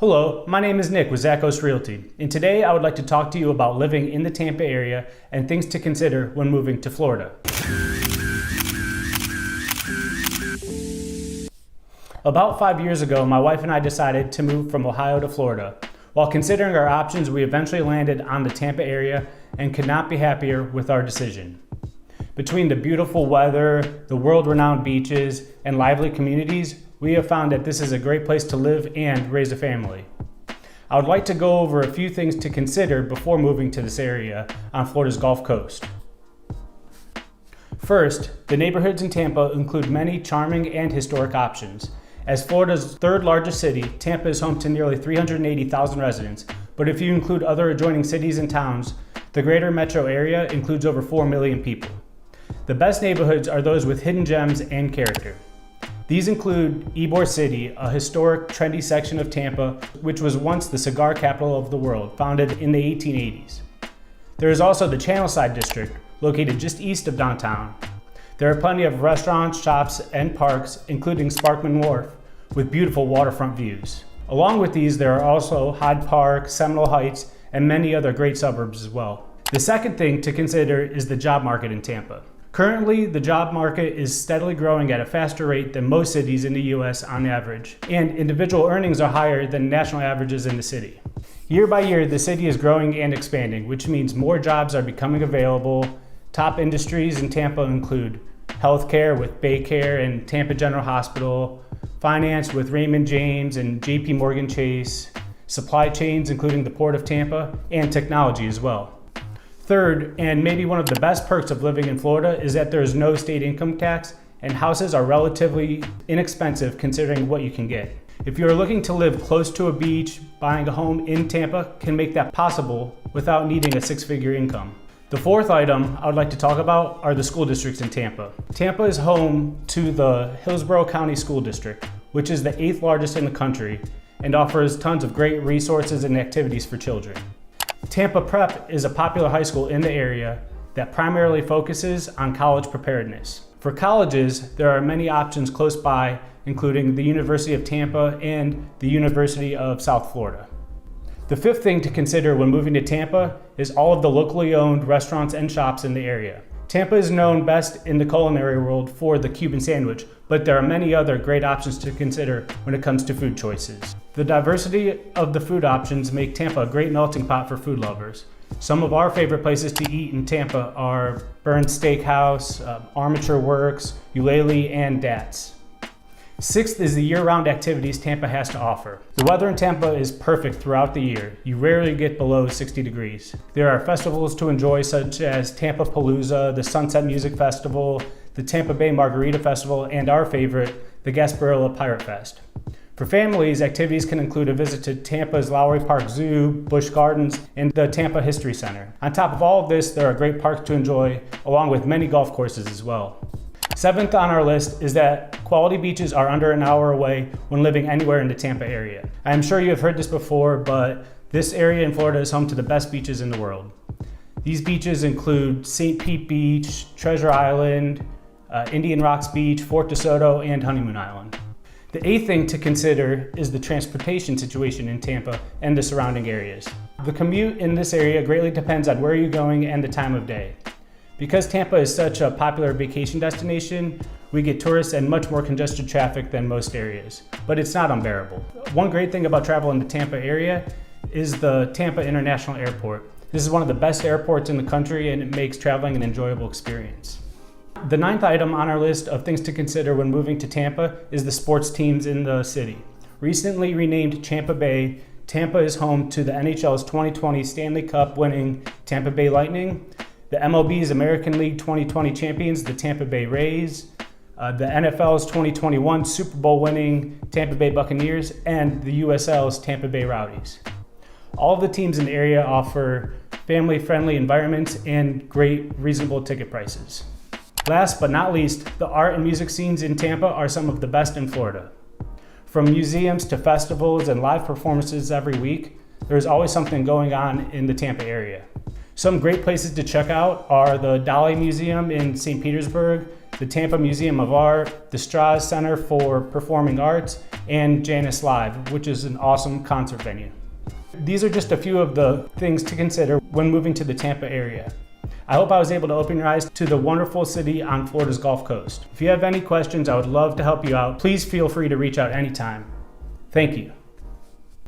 Hello, my name is Nick with Zackos Realty, and today I would like to talk to you about living in the Tampa area and things to consider when moving to Florida. About 5 years ago, my wife and I decided to move from Ohio to Florida. While considering our options, we eventually landed on the Tampa area and could not be happier with our decision. Between the beautiful weather, the world-renowned beaches, and lively communities, we have found that this is a great place to live and raise a family. I would like to go over a few things to consider before moving to this area on Florida's Gulf Coast. First, the neighborhoods in Tampa include many charming and historic options. As Florida's third largest city, Tampa is home to nearly 380,000 residents, but if you include other adjoining cities and towns, the greater metro area includes over 4 million people. The best neighborhoods are those with hidden gems and character. These include Ybor City, a historic, trendy section of Tampa, which was once the cigar capital of the world, founded in the 1880s. There is also the Channelside District, located just east of downtown. There are plenty of restaurants, shops, and parks, including Sparkman Wharf, with beautiful waterfront views. Along with these, there are also Hyde Park, Seminole Heights, and many other great suburbs as well. The second thing to consider is the job market in Tampa. Currently, the job market is steadily growing at a faster rate than most cities in the US on average, and individual earnings are higher than national averages in the city. Year by year, the city is growing and expanding, which means more jobs are becoming available. Top industries in Tampa include healthcare with Baycare and Tampa General Hospital, finance with Raymond James and JP Morgan Chase, supply chains including the Port of Tampa, and technology as well. Third, and maybe one of the best perks of living in Florida, is that there is no state income tax and houses are relatively inexpensive considering what you can get. If you're looking to live close to a beach, buying a home in Tampa can make that possible without needing a six-figure income. The fourth item I would like to talk about are the school districts in Tampa. Tampa is home to the Hillsborough County School District, which is the 8th largest in the country and offers tons of great resources and activities for children. Tampa Prep is a popular high school in the area that primarily focuses on college preparedness. For colleges, there are many options close by, including the University of Tampa and the University of South Florida. The fifth thing to consider when moving to Tampa is all of the locally owned restaurants and shops in the area. Tampa is known best in the culinary world for the Cuban sandwich, but there are many other great options to consider when it comes to food choices. The diversity of the food options make Tampa a great melting pot for food lovers. Some of our favorite places to eat in Tampa are Burns Steakhouse, Armature Works, Eulalie, and Dats. Sixth is the year-round activities Tampa has to offer. The weather in Tampa is perfect throughout the year. You rarely get below 60 degrees. There are festivals to enjoy such as Tampa Palooza, the Sunset Music Festival, the Tampa Bay Margarita Festival, and our favorite, the Gasparilla Pirate Fest. For families, activities can include a visit to Tampa's Lowry Park Zoo, Busch Gardens, and the Tampa History Center. On top of all of this, there are great parks to enjoy, along with many golf courses as well. Seventh on our list is that quality beaches are under an hour away when living anywhere in the Tampa area. I am sure you have heard this before, but this area in Florida is home to the best beaches in the world. These beaches include St. Pete Beach, Treasure Island, Indian Rocks Beach, Fort DeSoto, and Honeymoon Island. The eighth thing to consider is the transportation situation in Tampa and the surrounding areas. The commute in this area greatly depends on where you're going and the time of day. Because Tampa is such a popular vacation destination, we get tourists and much more congested traffic than most areas, but it's not unbearable. One great thing about travel in the Tampa area is the Tampa International Airport. This is one of the best airports in the country and it makes traveling an enjoyable experience. The ninth item on our list of things to consider when moving to Tampa is the sports teams in the city. Recently renamed Tampa Bay, Tampa is home to the NHL's 2020 Stanley Cup winning Tampa Bay Lightning, the MLB's American League 2020 champions, the Tampa Bay Rays, the NFL's 2021 Super Bowl winning Tampa Bay Buccaneers, and the USL's Tampa Bay Rowdies. All of the teams in the area offer family-friendly environments and great reasonable ticket prices. Last but not least, the art and music scenes in Tampa are some of the best in Florida. From museums to festivals and live performances every week, there's always something going on in the Tampa area. Some great places to check out are the Dali Museum in St. Petersburg, the Tampa Museum of Art, the Strauss Center for Performing Arts, and Janus Live, which is an awesome concert venue. These are just a few of the things to consider when moving to the Tampa area. I hope I was able to open your eyes to the wonderful city on Florida's Gulf Coast. If you have any questions, I would love to help you out. Please feel free to reach out anytime. Thank you.